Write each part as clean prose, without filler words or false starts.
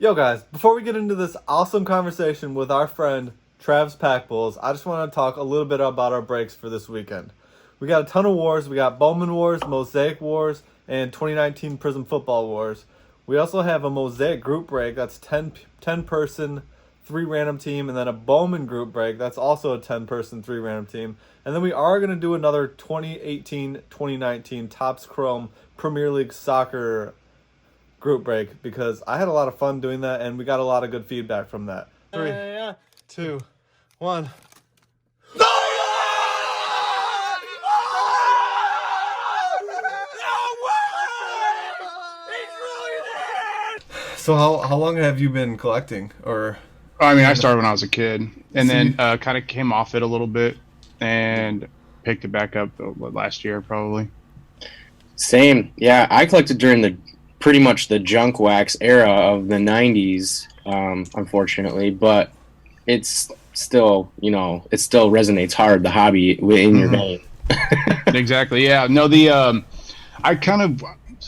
Yo, guys, before we get into this awesome conversation with our friend Trav's Pack Bulls, I just want to talk a little bit about our breaks for this weekend. We got a ton of wars. We got Bowman Wars, Mosaic Wars, and 2019 Prizm Football Wars. We also have a Mosaic group break that's 10 person, 3 random team, and then a Bowman group break that's also a 10 person, 3 random team. And then we are going to do another 2018-2019 Topps Chrome Premier League Soccer group break because I had a lot of fun doing that and we got a lot of good feedback from that. 3, 2, 1. So how long have you been collecting? Or I mean, I started when I was a kid, and then kind of came off it a little bit, and picked it back up last year probably. Same. Yeah, I collected during pretty much the junk wax era of the 90s, unfortunately, but it's still, it still resonates hard, the hobby in your vein. Exactly. Yeah. No, I kind of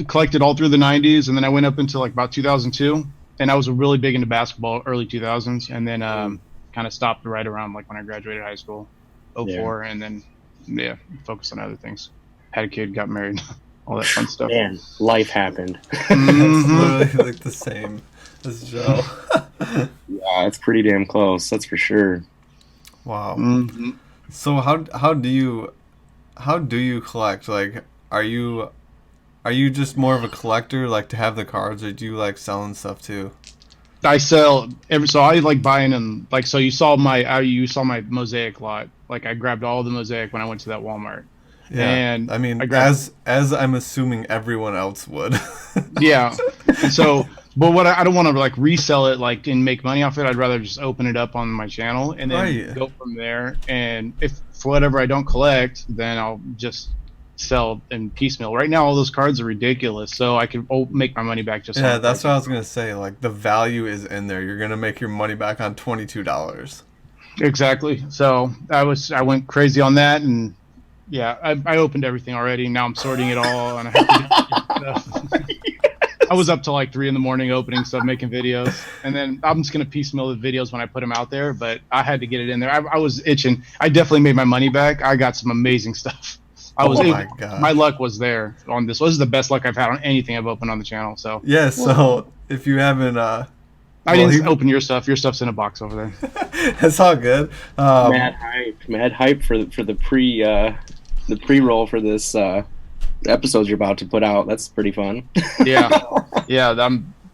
collected all through the 90s, and then I went up until like about 2002, and I was really big into basketball early 2000s, and then kind of stopped right around like when I graduated high school, 04, and then focused on other things. Had a kid, got married, all that fun stuff. Man, life happened. It's literally like the same as Joe. Yeah, it's pretty damn close, that's for sure. Wow. Mm-hmm. So how do you collect? Like, are you just more of a collector, like to have the cards, or do you like selling stuff too? I sell so I like buying them. Like, so you saw my Mosaic lot. Like, I grabbed all the Mosaic when I went to that Walmart. Yeah, and I mean, as I'm assuming everyone else would. Yeah. So, but what I don't want to like resell it like and make money off it. I'd rather just open it up on my channel and then go from there. And if for whatever I don't collect, then I'll just sell in piecemeal. Right now, all those cards are ridiculous, so I can make my money back. Yeah, that's what I was gonna say. Like, the value is in there. You're gonna make your money back on $22. Exactly. So I went crazy on that, and yeah, I opened everything already. Now I'm sorting it all, and I have to do stuff. I was up till like 3 a.m. opening stuff, making videos, and then I'm just gonna piecemeal the videos when I put them out there. But I had to get it in there. I was itching. I definitely made my money back. I got some amazing stuff. My luck was there on this. This is the best luck I've had on anything I've opened on the channel. So yeah. So if you haven't, I didn't open your stuff. Your stuff's in a box over there. It's all good. Mad hype for the pre-roll for this episodes you're about to put out. That's pretty fun. yeah.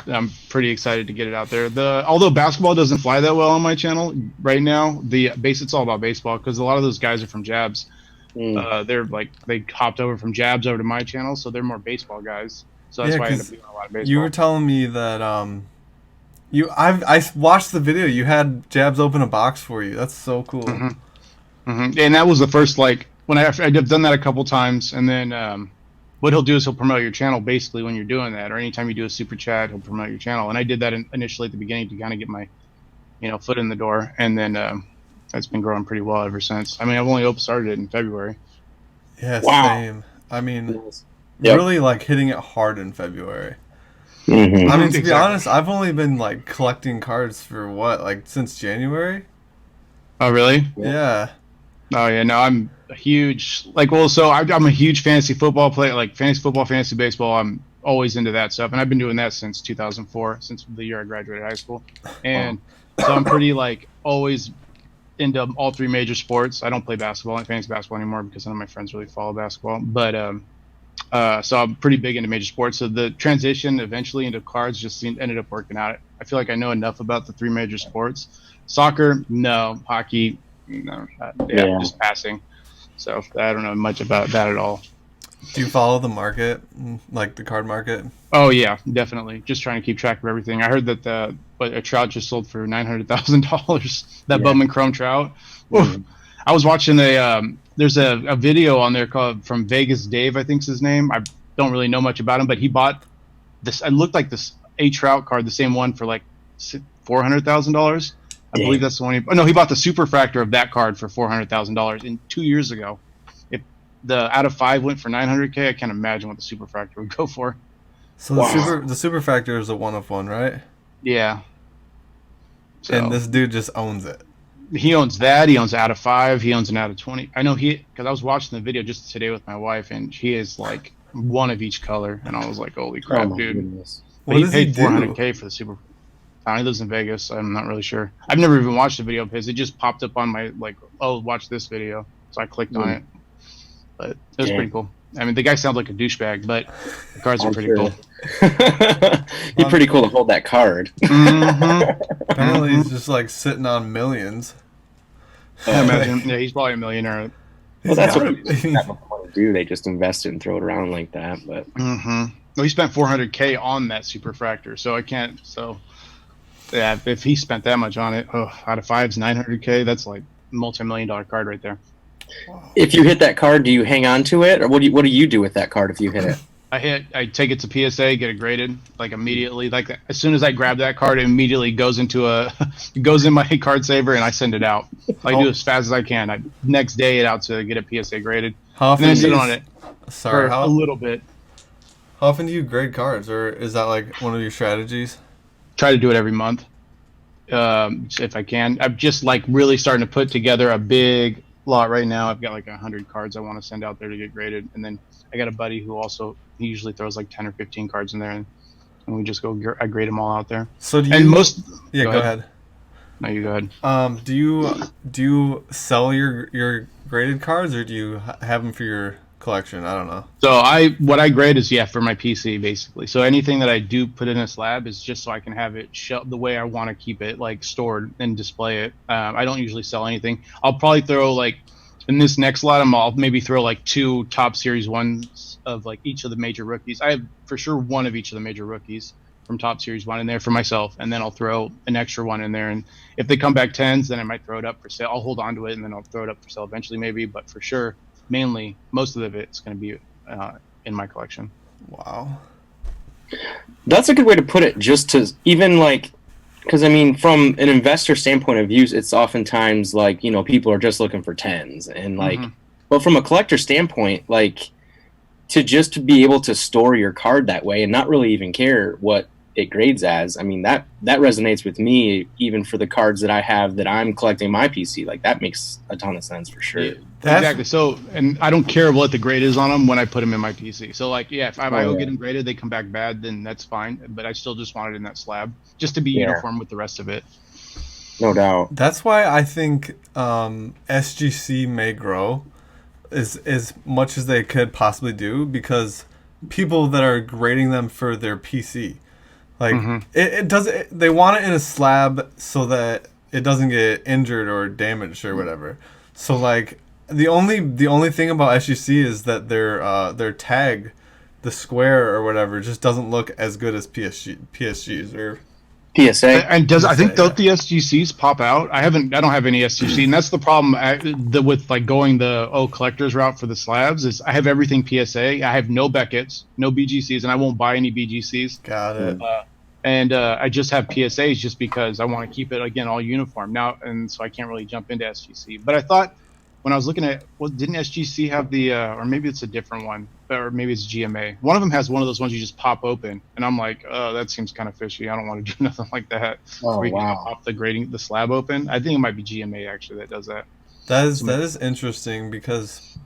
I'm pretty excited to get it out there. Although basketball doesn't fly that well on my channel right now, it's all about baseball because a lot of those guys are from Jabs. They're like, they hopped over from Jabs over to my channel, so they're more baseball guys. So that's why I end up doing a lot of baseball. You were telling me that I watched the video. You had Jabs open a box for you. That's so cool. Mm-hmm. Mm-hmm. And that was the first, like, when I've done that a couple times, and then what he'll do is he'll promote your channel basically when you're doing that, or anytime you do a super chat, he'll promote your channel. And I did that initially at the beginning to kind of get my, foot in the door, and then it's been growing pretty well ever since. I mean, I've only started it in February. Yeah, same. I mean, really like hitting it hard in February. Mm-hmm. I mean, to be honest, I've only been like collecting cards for since January. Oh, really? Yeah. Oh, yeah. No, I'm a huge I'm a huge fantasy football player, like fantasy football, fantasy baseball. I'm always into that stuff, and I've been doing that since 2004, since the year I graduated high school. And so I'm pretty like always into all 3 major sports. I don't play basketball and fantasy basketball anymore because none of my friends really follow basketball. But so I'm pretty big into major sports. So the transition eventually into cards just ended up working out. I feel like I know enough about the 3 major sports. Soccer, no. Hockey, no. Just passing. So I don't know much about that at all. Do you follow the market, like the card market? Oh yeah, definitely. Just trying to keep track of everything. I heard that a trout just sold for $900,000. That Bowman Chrome trout. Mm-hmm. I was watching there's a video on there called from Vegas Dave, I think's his name. I don't really know much about him, but he bought this. It looked like this a trout card, the same one for like $400,000. I believe that's the one. He bought the superfractor of that card for $400,000 in 2 years ago. If the out of 5 went for $900K, I can't imagine what the superfractor would go for. So the superfractor is a 1 of 1, right? Yeah. So And this dude just owns it. he owns that. He owns out of 5. He owns an out of 20. I know because I was watching the video just today with my wife, and he is like one of each color, and I was like, holy Oh crap, my dude! goodness. But What he does he paid do? $400K for the Super. He lives in Vegas. So I'm not really sure. I've never even watched a video of his. It just popped up on my oh, watch this video. So I clicked on it. But it was pretty cool. I mean, the guy sounds like a douchebag, but the cards are pretty cool. He's pretty cool to hold that card. Apparently, he's just like sitting on millions. I imagine. Yeah, he's probably a millionaire. Well, that's what people want to do. They just invest it and throw it around like that. But Well, he spent $400K on that superfractor, so I can't. So yeah, if he spent that much on it, out of 5's $900K. That's like multi-million-dollar card right there. if you hit that card, do you hang on to it, or what do you do with that card if you hit it? I take it to PSA, get it graded like immediately. Like as soon as I grab that card, it immediately goes into it goes in my card saver, and I send it out. I do as fast as I can. Next day it out to get a PSA graded. How often and then I sit on it for a little bit. How often do you grade cards, or is that like one of your strategies? Try to do it every month, if I can. I'm just like really starting to put together a big lot right now. I've got like 100 cards I want to send out there to get graded, and then I got a buddy who also he usually throws like 10 or 15 cards in there, and we just I grade them all out there. So do you? And most Go ahead. No, you go ahead. Do you sell your graded cards, or do you have them for your collection? I don't know. So what I grade is for my PC basically. So anything that I do put in a slab is just so I can have it the way I want to keep it, like stored and display it. I don't usually sell anything. I'll probably throw like in this next lot, I'll maybe throw like 2 top series ones of like each of the major rookies. I have for sure one of each of the major rookies from top series 1 in there for myself, and then I'll throw an extra one in there. And if they come back 10s, then I might throw it up for sale. I'll hold on to it and then I'll throw it up for sale eventually maybe, but for sure mainly most of it's going to be in my collection. Wow, that's a good way to put it. Just to even like, because I mean, from an investor standpoint of view, it's oftentimes like people are just looking for 10s, and like, but from a collector standpoint, like to just be able to store your card that way and not really even care what it grades as. I mean, that resonates with me, even for the cards that I have that I'm collecting my PC. Like that makes a ton of sense for sure. Exactly. So, and I don't care what the grade is on them when I put them in my PC. So like, if I go get them graded, they come back bad, then that's fine. But I still just want it in that slab just to be uniform with the rest of it. No doubt. That's why I think SGC may grow as much as they could possibly do, because people that are grading them for their PC, like it doesn't. They want it in a slab so that it doesn't get injured or damaged or whatever. So like the only thing about SGC is that their tag, the square or whatever, just doesn't look as good as PSGs or PSA. And I think don't the SGCs pop out? I don't have any SGC, and that's the problem with like going the collector's route for the slabs is I have everything PSA. I have no Beckett's, no BGCs, and I won't buy any BGCs. Got it. And I just have PSAs just because I want to keep it again all uniform now, and so I can't really jump into SGC. But I thought when I was looking at, didn't SGC have the, or maybe it's a different one, or maybe it's GMA. One of them has one of those ones you just pop open, and I'm like, oh, that seems kind of fishy. I don't want to do nothing like that. Oh, where you can wow. pop the slab open. I think it might be GMA actually that does that. That is interesting because,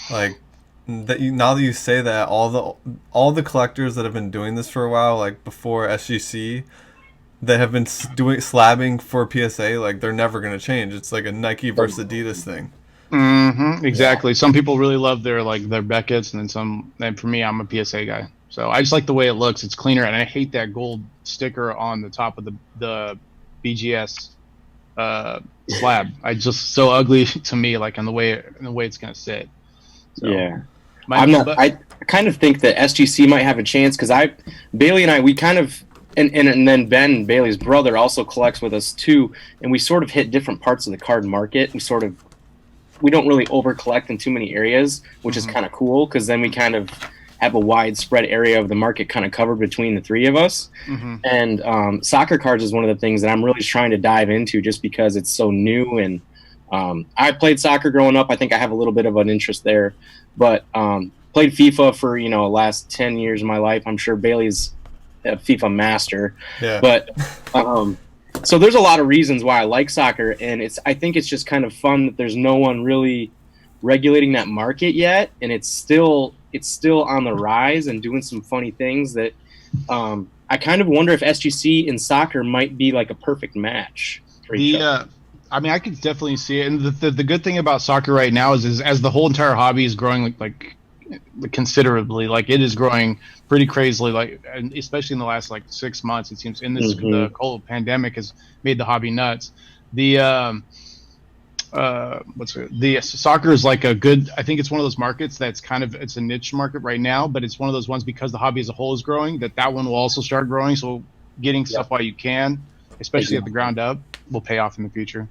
like, now that you say that, all the collectors that have been doing this for a while, like before SGC, that have been doing slabbing for PSA, like they're never gonna change. It's like a Nike versus Adidas thing. Exactly. Some people really love their Beckett's, and then some. And for me, I'm a PSA guy, so I just like the way it looks. It's cleaner, and I hate that gold sticker on the top of the BGS slab. I just so ugly to me, like in the way it's gonna sit. So, yeah, I kind of think that SGC might have a chance because Bailey and I, we kind of. And then Ben, Bailey's brother, also collects with us too, and we sort of hit different parts of the card market. We don't really over collect in too many areas, which is kind of cool because then we kind of have a widespread area of the market kind of covered between the three of us. And soccer cards is one of the things that I'm really trying to dive into just because it's so new. And I played soccer growing up. I think I have a little bit of an interest there, but played FIFA for the last 10 years of my life. I'm sure Bailey's a FIFA master. Yeah. But so there's a lot of reasons why I like soccer, and I think it's just kind of fun that there's no one really regulating that market yet, and it's still on the rise and doing some funny things that I kind of wonder if SGC in soccer might be like a perfect match for each other. I mean, I could definitely see it, and the good thing about soccer right now is as the whole entire hobby is growing like considerably, like it is growing pretty crazily, like, and especially in the last like 6 months, it seems. And the whole pandemic has made the hobby nuts. The soccer is like a good. I think it's one of those markets that's it's a niche market right now, but it's one of those ones because the hobby as a whole is growing that one will also start growing. So getting stuff while you can, especially at the ground up, will pay off in the future.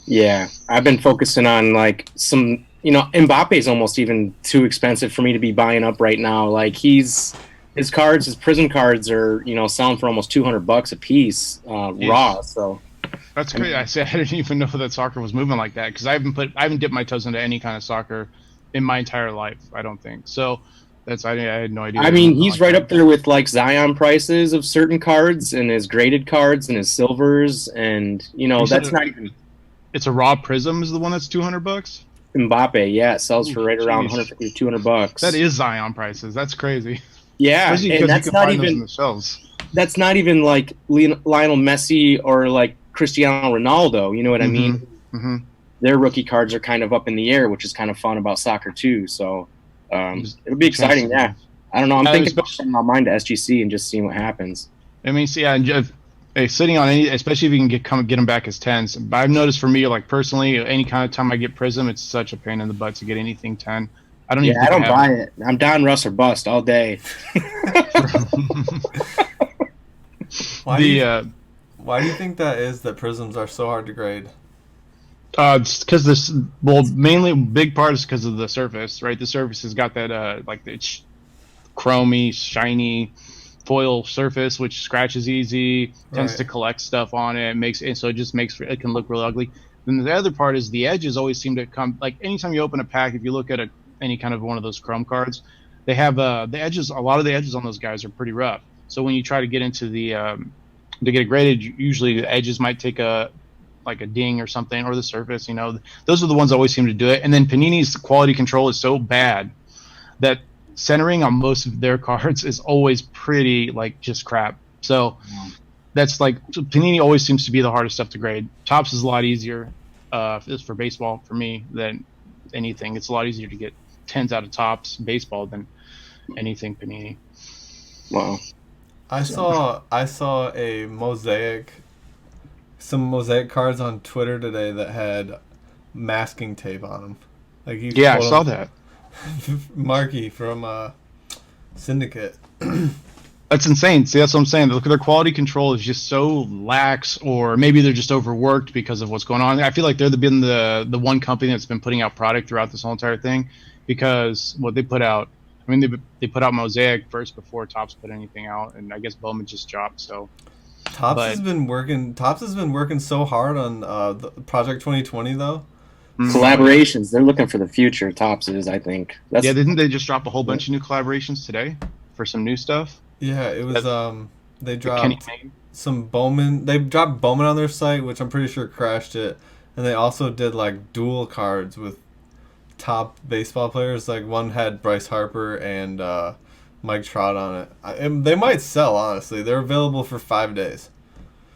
Yeah, I've been focusing on like some, Mbappe is almost even too expensive for me to be buying up right now. Like his Prizm cards are, selling for almost $200 a piece, raw. So that's great. I didn't even know that soccer was moving like that because I haven't dipped my toes into any kind of soccer in my entire life. I don't think so. I had no idea. I mean, he's right up there with like Zion prices of certain cards and his graded cards and his silvers, and that's not even. It's a raw Prizm is the one that's $200. Mbappe, yeah, it sells for right around $150 to $200. That is Zion prices. That's crazy. Yeah, and that's not even the shelves. That's not even like Lionel Messi or like Cristiano Ronaldo. You know what I mean? Mm-hmm. Their rookie cards are kind of up in the air, which is kind of fun about soccer too. So it'll be exciting. Yeah, I don't know. I'm thinking about sending my mind to SGC and just seeing what happens. I mean, sitting on any, especially if you can get them back as 10s. But I've noticed for me, like personally, any kind of time I get Prizm, it's such a pain in the butt to get anything 10. I don't buy it. I'm down Russ or bust all day. Why do you think that is that Prizms are so hard to grade? It's because mainly big part is because of the surface, right? The surface has got that it's chromy, shiny foil surface, which scratches easy, tends to collect stuff on it, so it just makes it can look really ugly. Then the other part is the edges always seem to come, like anytime you open a pack, if you look at any kind of one of those chrome cards, they have the edges. A lot of the edges on those guys are pretty rough. So when you try to get into the to get it graded, usually the edges might take a ding or something, or the surface. Those are the ones that always seem to do it. And then Panini's quality control is so bad that centering on most of their cards is always pretty just crap. So that's Panini always seems to be the hardest stuff to grade. Topps is a lot easier for baseball for me than anything. It's a lot easier to get 10s out of Topps baseball than anything Panini. Wow. I saw some Mosaic cards on Twitter today that had masking tape on them. I saw that. Marky from Syndicate. That's insane. See, that's what I'm saying. Look, their quality control is just so lax, or maybe they're just overworked because of what's going on. I feel like they've been the one company that's been putting out product throughout this whole entire thing, because what they put out. I mean, they put out Mosaic first before Topps put anything out, and I guess Bowman just dropped. So Topps has been working so hard on the Project 2020 though. Collaborations. They're looking for the future. Topps is, I think. Didn't they just drop a whole bunch of new collaborations today for some new stuff? Yeah, it was. They dropped some Bowman. They dropped Bowman on their site, which I'm pretty sure crashed it. And they also did dual cards with top baseball players. One had Bryce Harper and Mike Trout on it. They might sell, honestly. They're available for 5 days.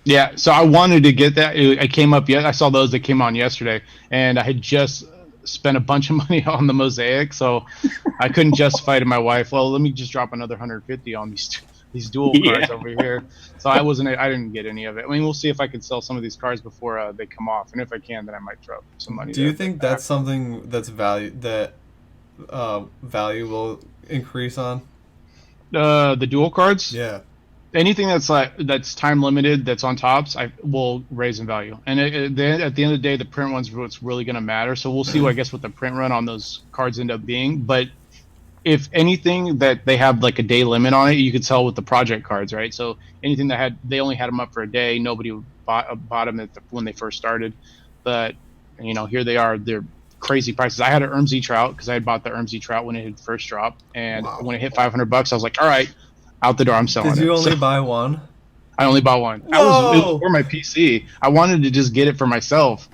Yeah, so I wanted to get that. I saw those that came on yesterday, and I had just spent a bunch of money on the Mosaic, so I couldn't justify to my wife, well, let me just drop another 150 on these dual cards over here. So I didn't get any of it. I mean, we'll see if I can sell some of these cards before they come off, and if I can, then I might drop some money. Do you think that's something that's value will increase on? The dual cards? Yeah. Anything that's time limited, that's on Topps, I will raise in value. And at the end of the day, the print run's what's really going to matter. So we'll see, what the print run on those cards end up being. But if anything that they have a day limit on it, you could sell with the project cards, right? So anything that they only had them up for a day, nobody bought them when they first started. But here they are, they're crazy prices. I had an Ermsey Trout because I had bought the Ermsey Trout when it had first dropped, and when it hit $500, I was like, all right, Out the door, I'm selling it. Did you only So buy one? I only bought one. It was for my PC. I wanted to just get it for myself,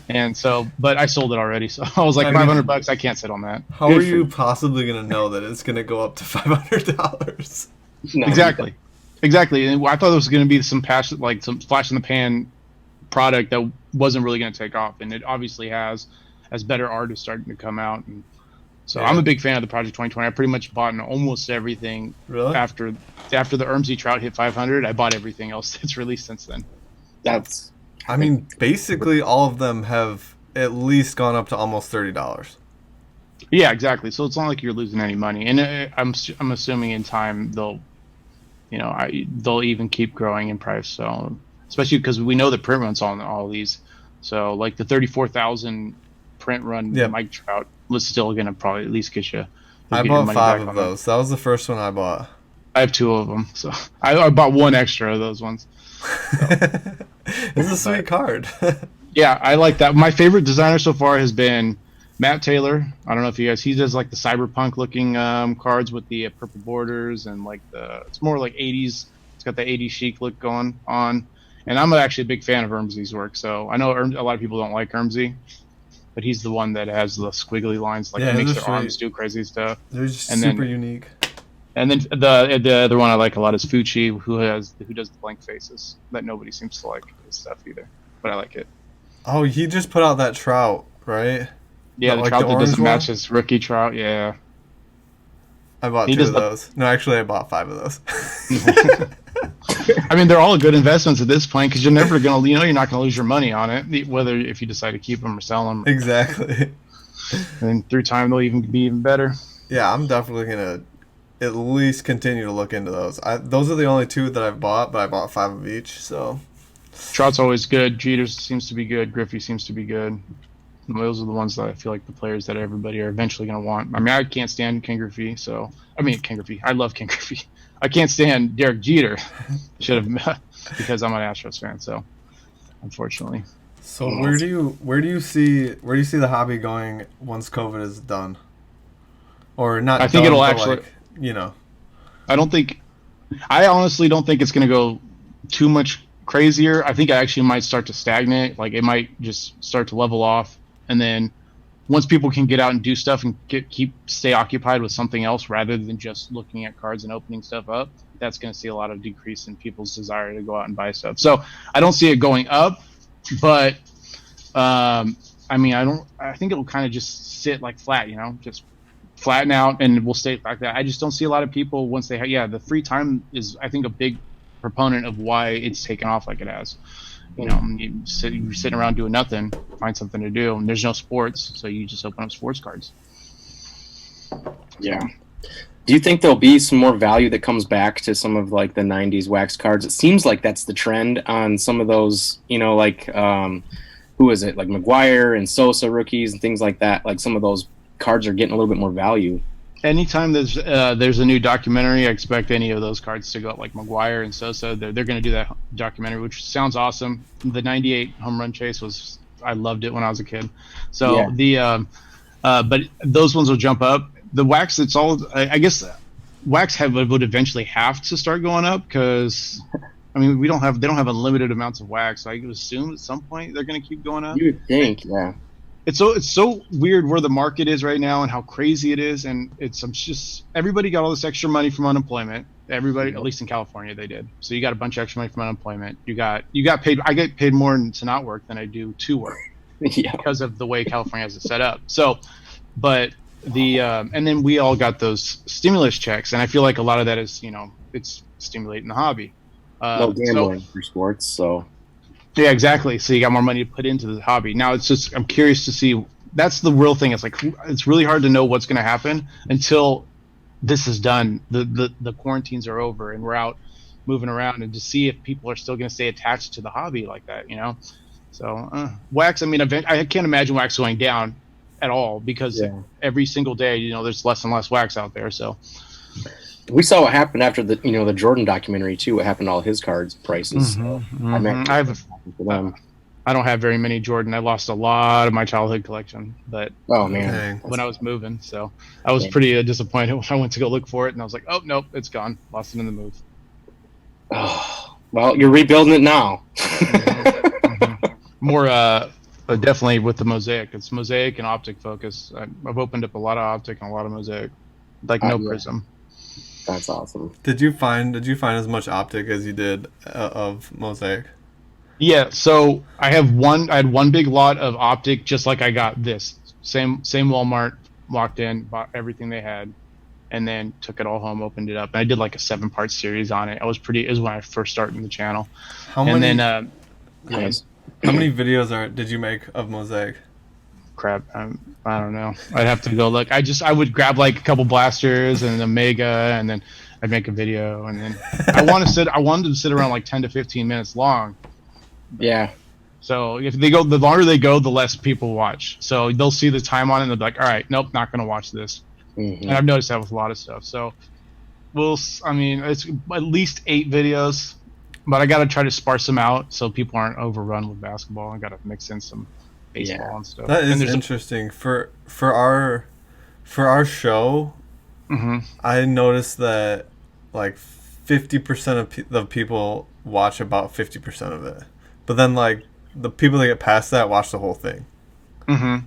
and so, but I sold it already. So I was like, $500. I can't sit on that. How are you possibly gonna know that it's gonna go up to $500? No, Exactly. And I thought it was going to be some flash in the pan product that wasn't really going to take off, and it obviously has, as better art is starting to come out. And so I'm a big fan of the Project 2020. I pretty much bought in almost everything. Really? After the Ermsey Trout hit 500, I bought everything else that's released since then. I mean, basically all of them have at least gone up to almost $30. Yeah, exactly. So it's not like you're losing any money, and I'm assuming in time they'll even keep growing in price. So especially because we know the print runs on all these. So like the 34,000 print run Mike Trout was still gonna probably at least get you. I bought 5 of those. That was the first one I bought. I have 2 of them, so I bought 1 extra of those ones. So. It's a sweet card. Yeah, I like that. My favorite designer so far has been Matt Taylor. I don't know if you guys. He does like the cyberpunk looking cards with the purple borders and like it's more like 80s. It's got the 80s chic look going on. And I'm actually a big fan of Ermsey's work. So I know a lot of people don't like Ermsey, but he's the one that has the squiggly lines. Like it makes their arms do crazy stuff. They're just super unique. And then the other one I like a lot is Fucci, who does the blank faces that nobody seems to like his stuff either, but I like it. Oh, he just put out that Trout, right? Yeah, the Trout that doesn't match his rookie Trout. Yeah, I bought 2 of those. No, actually, I bought 5 of those. I mean, they're all good investments at this point because you're never gonna, you're not gonna lose your money on it, whether if you decide to keep them or sell them. Exactly. And through time, they'll be even better. Yeah, I'm definitely gonna at least continue to look into those. Those are the only 2 that I've bought, but I bought 5 of each. So Trout's always good. Jeter seems to be good. Griffey seems to be good. And those are the ones that I feel like the players that everybody are eventually going to want. I mean, I can't stand Ken Griffey, Ken Griffey. I love Ken Griffey. I can't stand Derek Jeter. Should have because I'm an Astros fan. So, unfortunately. So where do you see the hobby going once COVID is done? Or not? I think done, it'll actually. I honestly don't think it's going to go too much crazier. I think it actually might start to stagnate. Like it might just start to level off, and then once people can get out and do stuff and stay occupied with something else rather than just looking at cards and opening stuff up, that's going to see a lot of decrease in people's desire to go out and buy stuff. So I don't see it going up, but I think it'll kind of just sit like flat, just flatten out and we'll stay like that. I just don't see a lot of people once they the free time is, I think, a big proponent of why it's taken off like it has. You're sitting around doing nothing, find something to do, and there's no sports, so you just open up sports cards. Yeah. Do you think there'll be some more value that comes back to some of like the 90s wax cards? It seems like that's the trend on some of those, who is it? Like McGuire and Sosa rookies and things like that. Like some of those cards are getting a little bit more value. Anytime there's a new documentary, I expect any of those cards to go up, like McGuire and Sosa. They're going to do that documentary, which sounds awesome. The 98 home run chase I loved it when I was a kid. So but those ones will jump up. The wax, it's all, I guess wax would eventually have to start going up because, I mean, they don't have unlimited amounts of wax. So I would assume at some point they're going to keep going up. You would think, yeah. It's so weird where the market is right now and how crazy it is, and it's just everybody got all this extra money from unemployment. Everybody, at least in California, they did. So you got a bunch of extra money from unemployment. You got paid. I get paid more to not work than I do to work because of the way California has it set up. So, but and then we all got those stimulus checks, and I feel like a lot of that is it's stimulating the hobby. No gambling for sports, so. Yeah, exactly. So you got more money to put into the hobby. Now it's just, I'm curious to see, that's the real thing. It's like, it's really hard to know what's going to happen until this is done. The quarantines are over and we're out moving around, and to see if people are still going to stay attached to the hobby like that, So wax, I mean, I can't imagine wax going down at all because every single day, there's less and less wax out there. So we saw what happened after the the Jordan documentary too. What happened to all his cards prices? Mm-hmm. So I I don't have very many Jordan. I lost a lot of my childhood collection, but Oh man, Dang. when I was moving, so I was pretty disappointed when I went to go look for it, and I was like, oh nope, it's gone, lost it in the move. Oh, well, you're rebuilding it now. More definitely with the Mosaic. It's Mosaic and optic focus. I've opened up a lot of optic and a lot of Mosaic, like no Yeah. Prizm. That's awesome. Did you find as much optic as you did of Mosaic? Yeah, so I had one big lot of optic, just like I got this same Walmart, walked in, bought everything they had, and then took it all home, opened it up, and I did like a 7-part series on it. It was when I first started the channel. How many? Nice. How many videos did you make of Mosaic? Crap, I don't know. I'd have to go look. I would grab like a couple blasters and an Omega, and then I'd make a video, and then I wanted to sit around like 10 to 15 minutes long. Yeah. So if the longer they go, the less people watch. So they'll see the time on it and they'll be like, all right, nope, not going to watch this. Mm-hmm. And I've noticed that with a lot of stuff. So it's at least 8 videos, but I got to try to sparse them out so people aren't overrun with basketball. I got to mix in some baseball and stuff. That is interesting. For our show, Mm-hmm. I noticed that like 50% of the people watch about 50% of it. But then, like, the people that get past that watch the whole thing. Mm-hmm.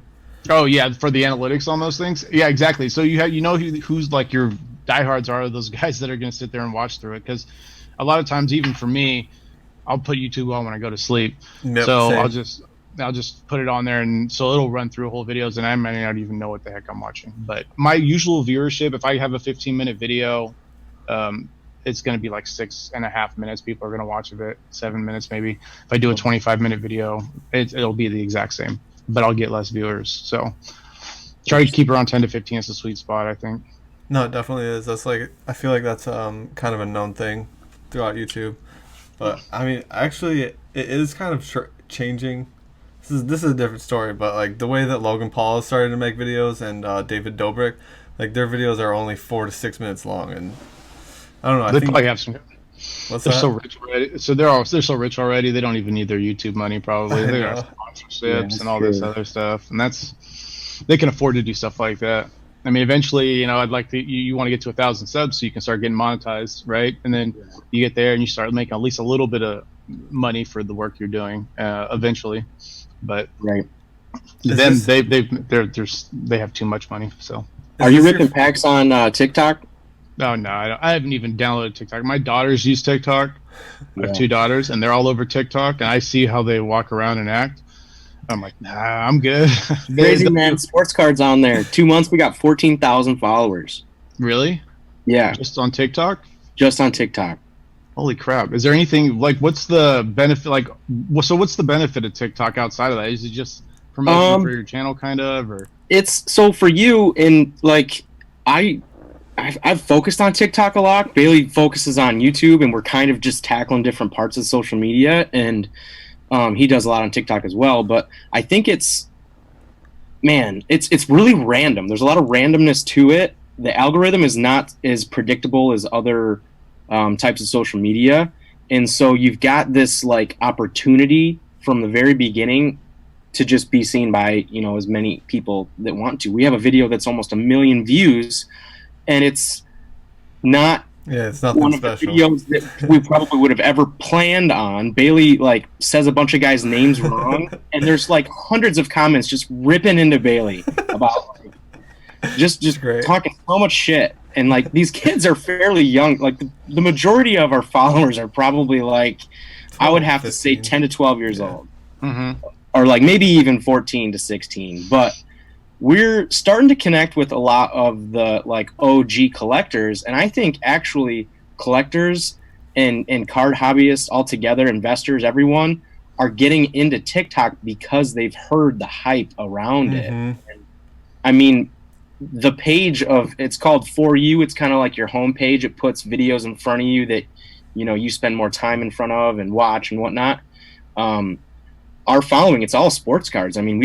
Oh yeah, for the analytics on those things. Yeah, exactly. So who's like your diehards are those guys that are going to sit there and watch through it, because a lot of times, even for me, I'll put YouTube on when I go to sleep. Yep, so same. I'll just put it on there, and so it'll run through whole videos, and I might not even know what the heck I'm watching. But my usual viewership, if I have a 15-minute video, it's going to be like 6.5 minutes. People are going to watch it. 7 minutes maybe. If I do a 25-minute video, it'll be the exact same, but I'll get less viewers. So try to keep around 10 to 15 is the sweet spot, I think. No, it definitely is. That's like, I feel like that's kind of a known thing throughout YouTube. But I mean, actually, it is kind of changing. This is a different story, but like the way that Logan Paul has started to make videos and David Dobrik, like their videos are only 4 to 6 minutes long, and I don't know. They probably have some. What's they're that? so rich already. So they're so rich already. They don't even need their YouTube money. Probably they got sponsorships and all this other stuff, and they can afford to do stuff like that. I mean, eventually, I'd like to. You want to get to 1,000 subs so you can start getting monetized, right? And then you get there and you start making at least a little bit of money for the work you're doing. Eventually, but right. Then they have too much money. So are you ripping packs on TikTok? No, I haven't even downloaded TikTok. My daughters use TikTok. I have 2 daughters, and they're all over TikTok, and I see how they walk around and act. I'm like, nah, I'm good. Crazy, man. Sports cards on there. 2 months, we got 14,000 followers. Really? Yeah. Just on TikTok? Just on TikTok. Holy crap. Is there anything, like, what's the benefit, like, so what's the benefit of TikTok outside of that? Is it just promotion for your channel, kind of, or? It's, so for you, and, like, I've focused on TikTok a lot. Bailey focuses on YouTube, and we're kind of just tackling different parts of social media, and he does a lot on TikTok as well. But I think it's really random. There's a lot of randomness to it. The algorithm is not as predictable as other types of social media, and so you've got this like opportunity from the very beginning to just be seen by as many people that want to. We have a video that's almost 1 million views. And it's not it's nothing one special. of the videos that we probably would have ever planned on. Bailey like says a bunch of guys' names wrong, and there's like hundreds of comments just ripping into Bailey about just talking so much shit. And like these kids are fairly young. Like the majority of our followers are probably like 12, I would have 15. To say 10 to 12 years old, or like maybe even 14 to 16, but. We're starting to connect with a lot of the like OG collectors, and I think actually collectors and card hobbyists altogether, investors, everyone are getting into TikTok because they've heard the hype around it. And, I mean, the page it's called For You. It's kind of like your homepage. It puts videos in front of you that you spend more time in front of and watch and whatnot. Our following, it's all sports cards. I mean,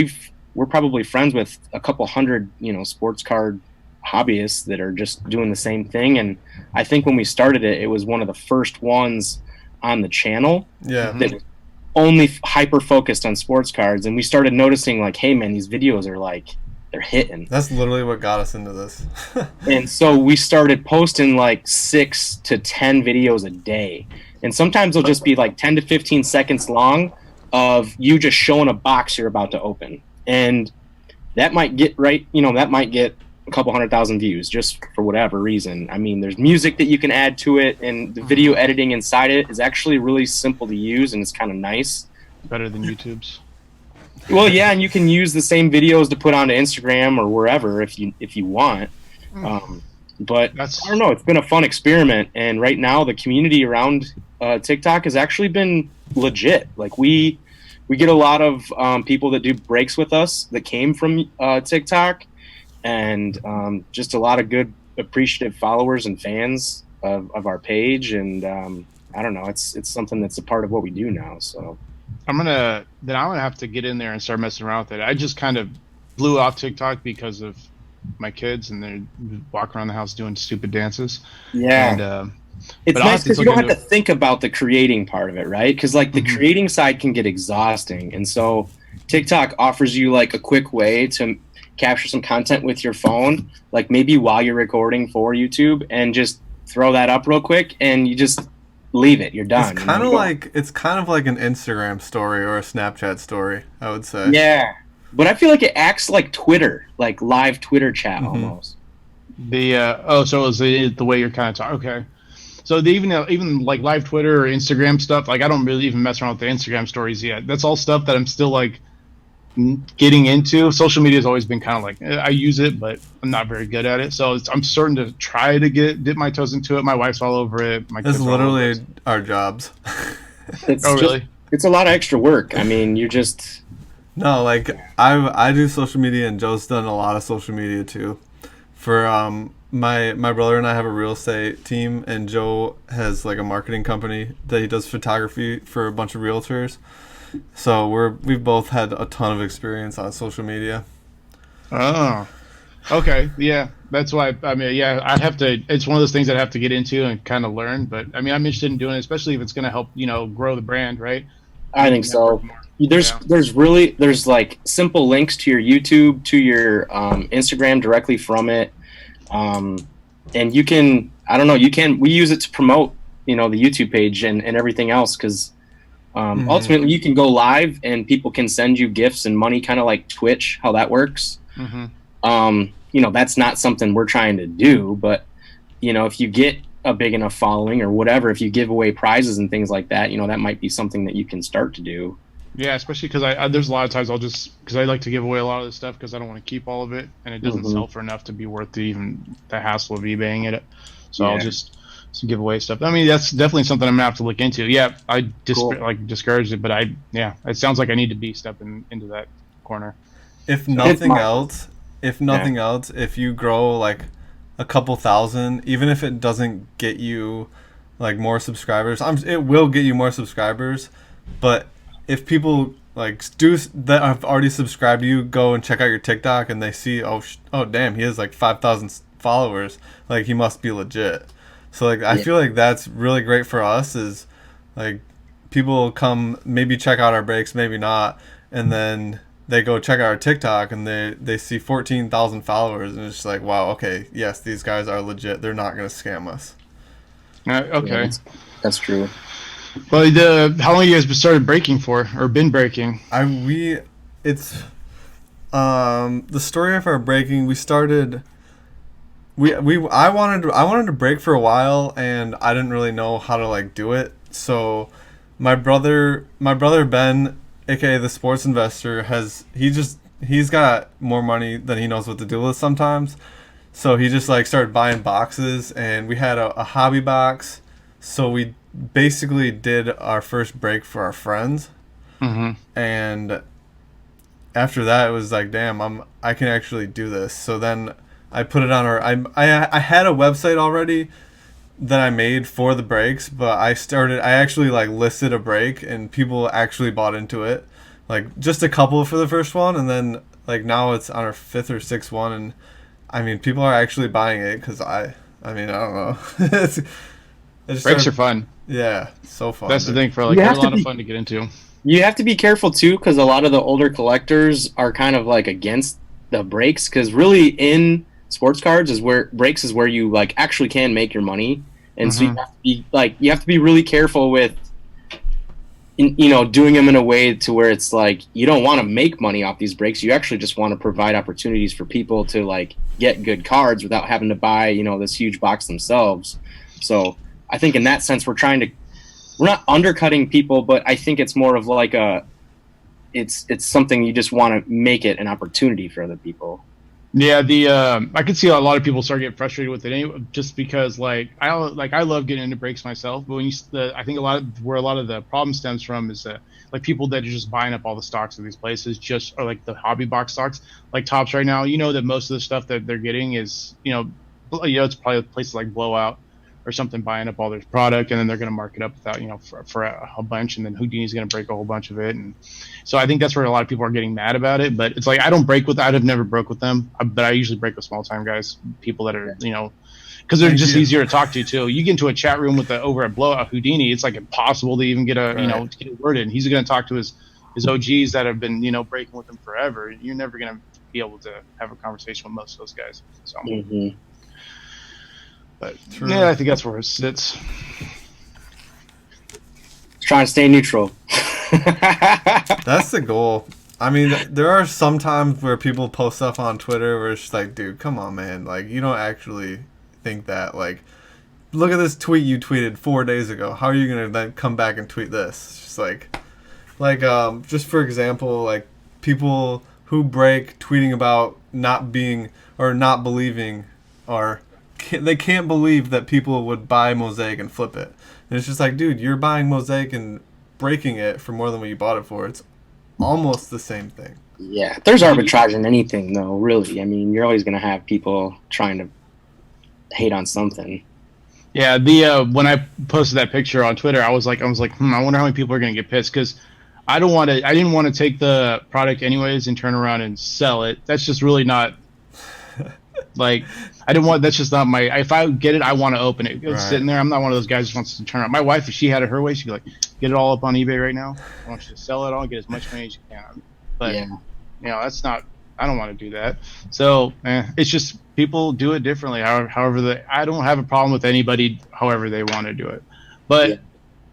we're probably friends with a couple hundred, sports card hobbyists that are just doing the same thing. And I think when we started it, it was one of the first ones on the channel. Yeah. That only hyper focused on sports cards, and we started noticing like, hey man, these videos are like, they're hitting. That's literally what got us into this. And so we started posting like 6 to 10 videos a day, and sometimes they'll just be like 10 to 15 seconds long of you just showing a box you're about to open, and that might get that might get a couple 100,000 views just for whatever reason. I mean, there's music that you can add to it, and the video editing inside it is actually really simple to use, and it's kind of nice. Better than YouTube's. Well, yeah, and you can use the same videos to put onto Instagram or wherever if you want. But I don't know. It's been a fun experiment, and right now the community around TikTok has actually been legit. Like we get a lot of people that do breaks with us that came from TikTok, and just a lot of good, appreciative followers and fans of our page. And I don't know. It's something that's a part of what we do now. So. I'm gonna have to get in there and start messing around with it. I just kind of blew off TikTok because of my kids, and they walk around the house doing stupid dances. Yeah, and, it's nice because you don't have to think about the creating part of it, right? Because like the creating side can get exhausting, and so TikTok offers you like a quick way to capture some content with your phone, like maybe while you're recording for YouTube, and just throw that up real quick, and you just leave it. You're done. It's kind of like an Instagram story or a Snapchat story, I would say. Yeah, but I feel like it acts like Twitter, like live Twitter chat almost. So is the way you're kind of talking. Okay, so even like live Twitter or Instagram stuff, like I don't really even mess around with the Instagram stories yet. That's all stuff that I'm still like getting into. Social media has always been kind of like I use it, but I'm not very good at it. So I'm starting to try to dip my toes into it. My wife's all over it. It's literally our jobs. Really? It's a lot of extra work. I mean, you just like I do social media, and Joe's done a lot of social media too. For my brother and I have a real estate team, and Joe has like a marketing company that he does photography for a bunch of realtors. So we've both had a ton of experience on social media. Oh, okay, yeah, that's why. I mean, yeah, I have to. It's one of those things I have to get into and kind of learn. But I mean, I'm interested in doing it, especially if it's going to help grow the brand, right? I think so. There's like simple links to your YouTube, to your Instagram directly from it, and you can. I don't know. We use it to promote, the YouTube page and everything else because. Ultimately, you can go live and people can send you gifts and money, kind of like Twitch, how that works. That's not something we're trying to do, but if you get a big enough following or whatever, if you give away prizes and things like that, that might be something that you can start to do. Yeah, especially because there's a lot of times because I like to give away a lot of this stuff because I don't want to keep all of it, and it doesn't sell for enough to be worth the hassle of eBaying it. So I'll just some giveaway stuff. I mean, that's definitely something I'm gonna have to look into. Yeah, I discouraged it, but it sounds like I need to be stepping into that corner. If nothing else, if you grow like a couple thousand, even if it doesn't get you like more subscribers, it will get you more subscribers. But if people like that have already subscribed to you go and check out your TikTok and they see, oh damn, he has like 5,000 followers, like he must be legit. So like I feel like that's really great for us is like people come maybe check out our breaks, maybe not, and then they go check out our TikTok and they see 14,000 followers and it's just like, wow, okay, yes, these guys are legit. They're not going to scam us. Okay. Yeah, that's true. Well, how long have you guys started breaking for or been breaking? The story of our breaking, we started I wanted to break for a while and I didn't really know how to like do it. So my brother Ben, aka the sports investor, he's got more money than he knows what to do with sometimes. So he just like started buying boxes, and we had a hobby box. So we basically did our first break for our friends. And after that it was like, damn, I can actually do this. So then I put it on I had a website already that I made for the breaks, but I actually like listed a break and people actually bought into it. Like just a couple for the first one, and then like now it's on our 5th or 6th one, and I mean people are actually buying it because I don't know. Breaks are fun. Yeah, so fun. That's the thing for like they're a lot of fun to get into. You have to be careful too, because a lot of the older collectors are kind of like against the breaks. Because really, in sports cards is where breaks is where you like actually can make your money, and so you have to be really careful with, doing them in a way to where it's like you don't want to make money off these breaks. You actually just want to provide opportunities for people to like get good cards without having to buy this huge box themselves. So I think in that sense we're not undercutting people, but I think it's more of like it's something you just want to make it an opportunity for other people. Yeah, I could see a lot of people start getting frustrated with it anyway, just because I love getting into breaks myself, but I think where a lot of the problem stems from is that like people that are just buying up all the stocks of these places just are like the hobby box stocks, like Tops right now. That most of the stuff that they're getting is it's probably places like Blowout or something buying up all their product, and then they're going to mark it up without for a bunch, and then Houdini's going to break a whole bunch of it. And so I think that's where a lot of people are getting mad about it. But it's like I've never broke with them, but I usually break with small time guys, people that are because they're just easier to talk to too. You get into a chat room with over a Blowout Houdini, it's like impossible to even get a to get a word in. He's going to talk to his OGs that have been breaking with him forever. You're never going to be able to have a conversation with most of those guys. So. Mm-hmm. But yeah, I think that's where it sits. Trying to stay neutral. That's the goal. I mean, there are some times where people post stuff on Twitter where it's just like, dude, come on, man. Like, you don't actually think that. Like, look at this tweet you tweeted 4 days ago. How are you going to then come back and tweet this? It's just just for example, like, people who break tweeting about not being or not believing or they can't believe that people would buy Mosaic and flip it. And it's just like, dude, you're buying Mosaic and breaking it for more than what you bought it for. It's almost the same thing. Yeah, there's arbitrage in anything, though, really. I mean, you're always going to have people trying to hate on something. Yeah, when I posted that picture on Twitter, I was like, I wonder how many people are going to get pissed, because I didn't want to take the product anyways and turn around and sell it. That's just really not like, that's just not my, if I get it, I want to open it. It's sitting there. I'm not one of those guys who wants to turn it. My wife, if she had it her way, she'd be like, get it all up on eBay right now. I want you to sell it all, get as much money as you can. But, that's not, I don't want to do that. So, it's just, people do it differently. However, I don't have a problem with anybody, however they want to do it. But,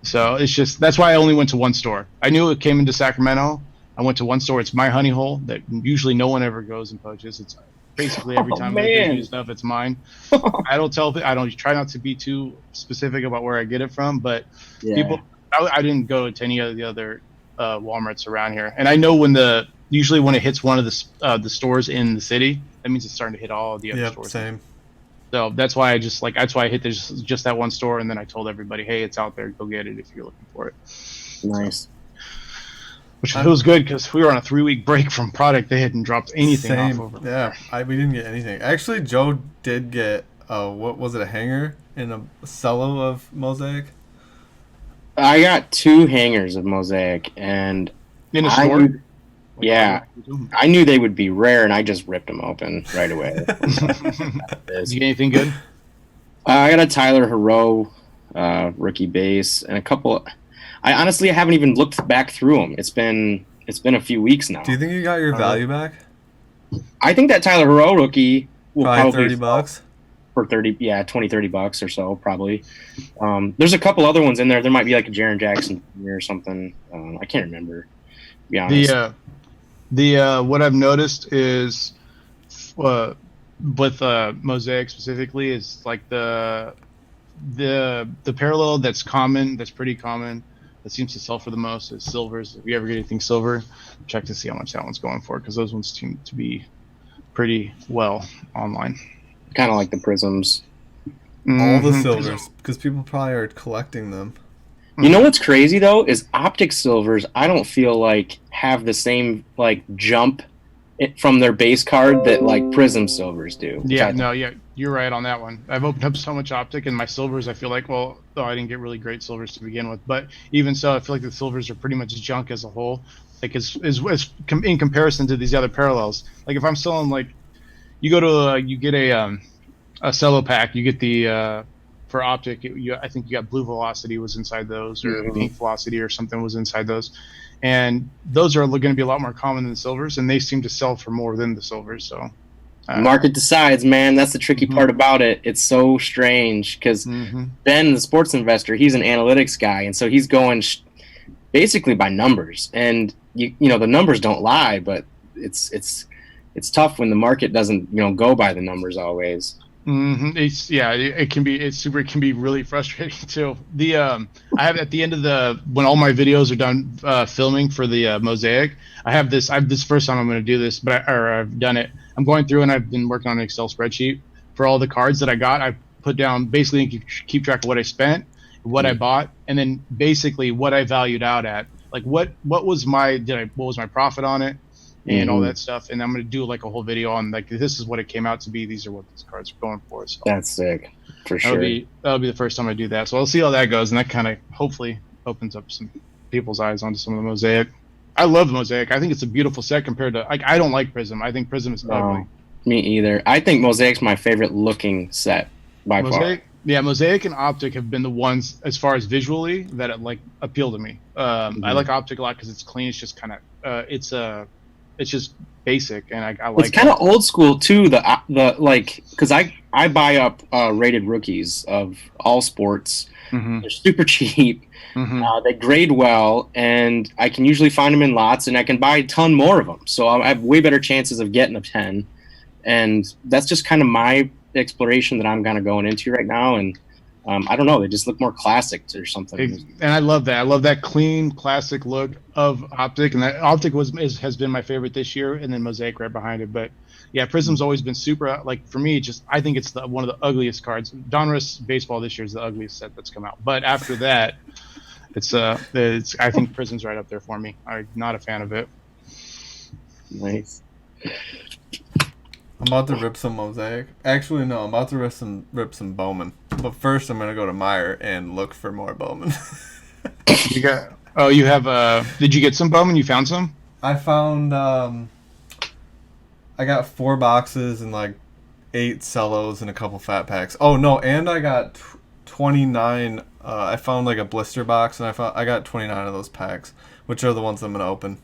so it's just, that's why I only went to one store. I knew it came into Sacramento. I went to one store. It's my honey hole that usually no one ever goes and poaches. It's basically every time I get new stuff, it's mine. I don't try not to be too specific about where I get it from, but people, I didn't go to any of the other Walmarts around here. And I know usually when it hits one of the stores in the city, that means it's starting to hit all the other stores. Same. So that's why that's why I hit just that one store, and then I told everybody, hey, it's out there, go get it if you're looking for it. Nice. Which was good, because we were on a 3-week break from product. They hadn't dropped anything off over there. Yeah, we didn't get anything. Actually, Joe did get, what was it, a hanger and a cello of Mosaic? I got 2 hangers of Mosaic, and in a store? I knew they would be rare, and I just ripped them open right away. Did you get anything good? I got a Tyler Hero rookie base, and a couple. I honestly haven't even looked back through them. It's been a few weeks now. Do you think you got your value back? I think that Tyler Hero rookie will probably $30 for $20-$30 or so, probably. There's a couple other ones in there. There might be like a Jaren Jackson or something. I can't remember, to be honest. What I've noticed is with Mosaic specifically is like the parallel that's pretty common, that seems to sell for the most is silvers. If you ever get anything silver, check to see how much that one's going for, because those ones seem to be pretty well online. Kind of like the Prizms. All the silvers, because people probably are collecting them. You know what's crazy though is optic silvers. I don't feel like have the same like jump from their base card that like Prizm silvers do. You're right on that one. I've opened up so much optic, and my silvers, I feel like, I didn't get really great silvers to begin with, but even so, I feel like the silvers are pretty much junk as a whole. Like in comparison to these other parallels. Like if I'm selling, like, you go to you get a cello pack, you get the for optic, I think you got blue velocity was inside those, or pink velocity or something was inside those. and those are going to be a lot more common than the silvers, and they seem to sell for more than the silvers. So market decides, man. That's the tricky part about it. It's so strange because Ben, the sports investor, he's an analytics guy, and so he's going basically by numbers. And you know the numbers don't lie, but it's tough when the market doesn't go by the numbers always. It can be really frustrating too. I have at the end of when all my videos are done filming for the Mosaic, I have this first time I'm going to do this, but I've done it. I'm going through and I've been working on an Excel spreadsheet for all the cards that I got. I put down basically keep track of what I spent, what I bought, and then basically what I valued out at. Like what was my profit on it, and all that stuff. And I'm going to do like a whole video on like this is what it came out to be. These are what these cards are going for. So that's sick for sure. That'll be the first time I do that. So I'll see how that goes, and that kind of hopefully opens up some people's eyes onto some of the Mosaic. I love the Mosaic. I think it's a beautiful set compared to I don't like Prizm. I think Prizm is ugly. Me either. I think Mosaic's my favorite looking set by Mosaic, far. Yeah, Mosaic and Optic have been the ones as far as visually that appeal to me. I like Optic a lot because it's clean. It's just kind of it's just basic, and I like. It's kind of old school too. Because I buy up rated rookies of all sports. They're super cheap. They grade well, and I can usually find them in lots, and I can buy a ton more of them. So I have way better chances of getting a 10. And that's just kind of my exploration that I'm kind of going into right now. And I don't know, they just look more classic or something. And I love that. I love that clean, classic look of Optic, and that Optic has been my favorite this year, and then Mosaic right behind it. But yeah, Prizm's always been super. Like for me, I think it's one of the ugliest cards. Donruss Baseball this year is the ugliest set that's come out. But after that, I think Prizm's right up there for me. I'm not a fan of it. Nice. I'm about to rip some Mosaic. Actually, no, I'm about to rip some Bowman. But first, I'm gonna go to Meyer and look for more Bowman. Did you get some Bowman? You found some? I found. I got 4 boxes and like 8 cellos and a couple fat packs. Oh no, and I got 29. I found like a blister box, and I got 29 of those packs, which are the ones I'm gonna open.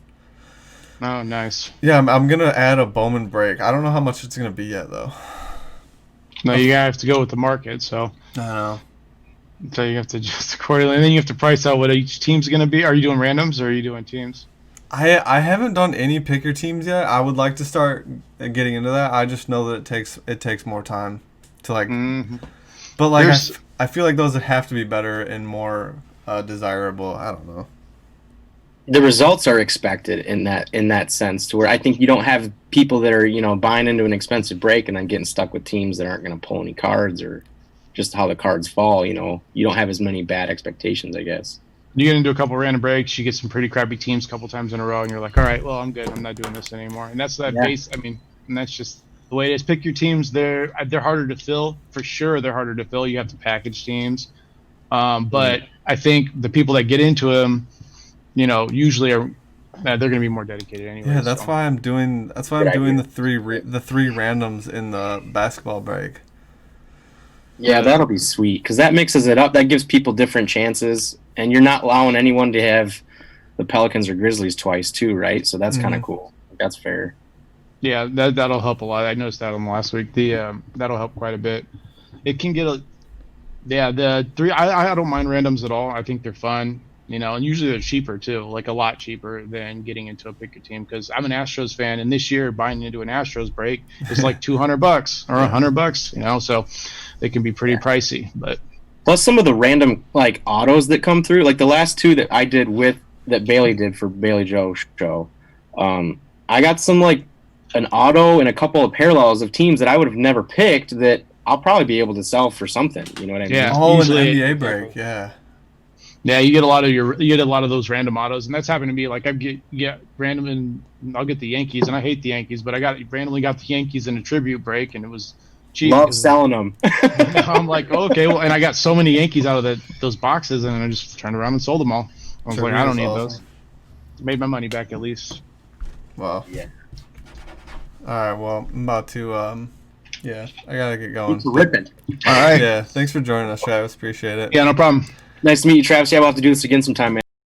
Oh, nice. Yeah, I'm gonna add a Bowman break. I don't know how much it's gonna be yet though. No, you gotta have to go with the market. So I know. So you have to adjust accordingly, and then you have to price out what each team's gonna be. Are you doing randoms or are you doing teams? I haven't done any pick your teams yet. I would like to start getting into that. I just know that it takes more time to like. But like I feel like those would have to be better and more desirable. I don't know. The results are expected in that sense, to where I think you don't have people that are buying into an expensive break and then getting stuck with teams that aren't going to pull any cards, or just how the cards fall. You don't have as many bad expectations, I guess. You get into a couple random breaks, you get some pretty crappy teams a couple times in a row, and you're like, all right, well, I'm good. I'm not doing this anymore. And that's that base. I mean, and that's just the way it is. Pick your teams. They're harder to fill for sure. They're harder to fill. You have to package teams, but I think the people that get into them, usually are they're going to be more dedicated anyway. Yeah, that's why I'm doing the three randoms in the basketball break. Yeah, that'll be sweet because that mixes it up. That gives people different chances, and you're not allowing anyone to have the Pelicans or Grizzlies twice too, right? So that's kind of cool. That's fair. Yeah, that'll help a lot. I noticed that on last week. That'll help quite a bit. It can get the three. I don't mind randoms at all. I think they're fun. And usually they're cheaper too, like a lot cheaper than getting into a pick your team. Because I'm an Astros fan, and this year buying into an Astros break is like $200 or $100. So they can be pretty pricey. But plus some of the random like autos that come through, like the last 2 that I did that Bailey did for BaileyJoe show. I got some like an auto and a couple of parallels of teams that I would have never picked that I'll probably be able to sell for something. You know what I mean? Yeah, an NBA break. Yeah. Yeah, you get a lot of those random autos, and that's happened to me. Like I get random, and I'll get the Yankees, and I hate the Yankees, but I randomly got the Yankees in a tribute break, and it was cheap. Love selling them. I'm like, okay, well, and I got so many Yankees out of those boxes, and I just turned around and sold them all. I was like, I don't need those. Made my money back at least. Wow. Yeah. All right. Well, I'm about to. I gotta get going. It's ripping. All right. Yeah. Thanks for joining us, Travis. Appreciate it. Yeah, no problem. Nice to meet you, Travis. Yeah, we'll have to do this again sometime, man.